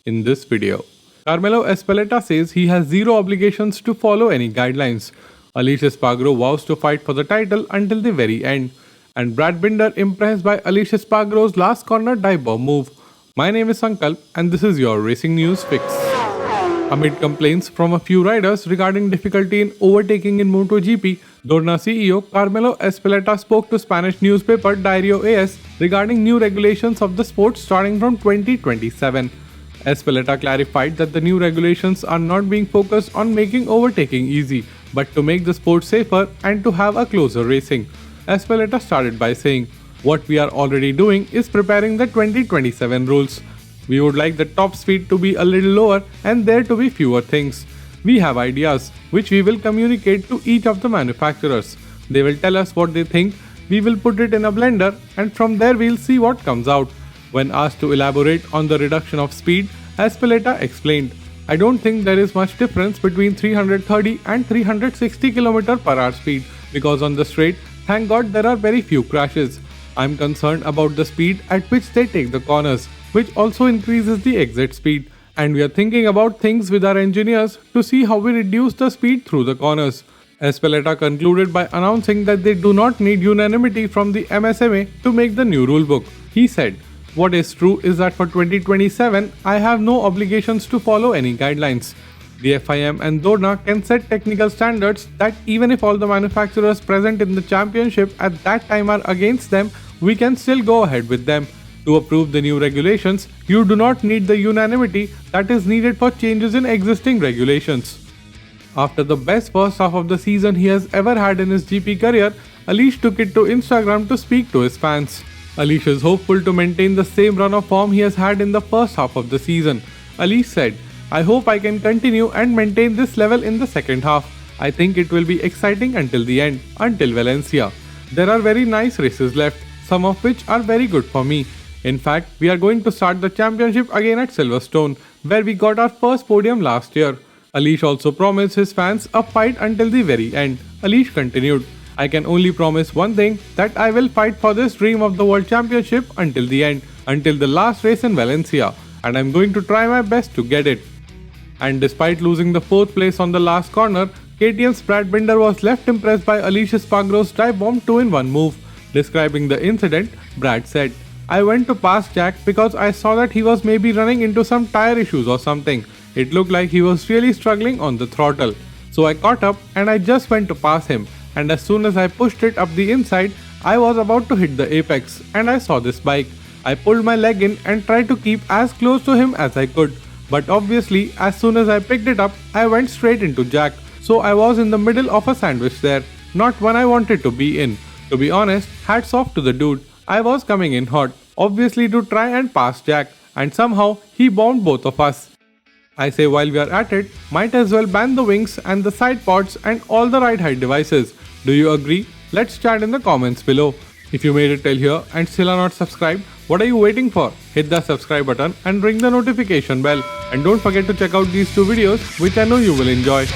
in this video. Carmelo EZPELETA says he has zero obligations to follow any guidelines. Aleix Espargaro vows to fight for the title until the very end. And Brad Binder impressed by Aleix Espargaro's last corner dive bomb move. My name is Sankalp and this is your Racing News Fix. Amid complaints from a few riders regarding difficulty in overtaking in Motogp, Dorna CEO Carmelo EZPELETA spoke to Spanish newspaper Diario AS regarding new regulations of the sport starting from 2027. EZPELETA clarified that the new regulations are not being focused on making overtaking easy, but to make the sport safer and to have a closer racing. EZPELETA started by saying, "What we are already doing is preparing the 2027 rules. We would like the top speed to be a little lower and there to be fewer things. We have ideas, which we will communicate to each of the manufacturers. They will tell us what they think, we will put it in a blender and from there we'll see what comes out." When asked to elaborate on the reduction of speed, EZPELETA explained, "I don't think there is much difference between 330 and 360 km/h speed because on the straight, thank God there are very few crashes. I'm concerned about the speed at which they take the corners, which also increases the exit speed. And we are thinking about things with our engineers to see how we reduce the speed through the corners." EZPELETA concluded by announcing that they do not need unanimity from the MSMA to make the new rulebook. He said, "What is true is that for 2027, I have no obligations to follow any guidelines. The FIM and Dorna can set technical standards that even if all the manufacturers present in the championship at that time are against them, we can still go ahead with them. To approve the new regulations, you do not need the unanimity that is needed for changes in existing regulations." After the best first half of the season he has ever had in his GP career, Aleix took it to Instagram to speak to his fans. Aleix is hopeful to maintain the same run of form he has had in the first half of the season. Aleix said, "I hope I can continue and maintain this level in the second half. I think it will be exciting until the end, until Valencia. There are very nice races left, some of which are very good for me. In fact, we are going to start the championship again at Silverstone, where we got our first podium last year." Aleix also promised his fans a fight until the very end. Aleix continued, "I can only promise one thing, that I will fight for this dream of the World Championship until the end, until the last race in Valencia, and I'm going to try my best to get it." And despite losing the 4th place on the last corner, KTM's Brad Binder was left impressed by Aleix Espargaro's dive bomb 2-in-1 move. Describing the incident, Brad said, "I went to pass Jack because I saw that he was maybe running into some tire issues or something. It looked like he was really struggling on the throttle. So I caught up and I just went to pass him. And as soon as I pushed it up the inside, I was about to hit the apex and I saw this bike. I pulled my leg in and tried to keep as close to him as I could. But obviously, as soon as I picked it up, I went straight into Jack. So I was in the middle of a sandwich there, not one I wanted to be in. To be honest, hats off to the dude. I was coming in hot, obviously to try and pass Jack, and somehow he bombed both of us. I say while we are at it, might as well ban the wings and the side pods and all the ride height devices. Do you agree? Let's chat in the comments below. If you made it till here and still are not subscribed, what are you waiting for? Hit the subscribe button and ring the notification bell. And don't forget to check out these two videos which I know you will enjoy.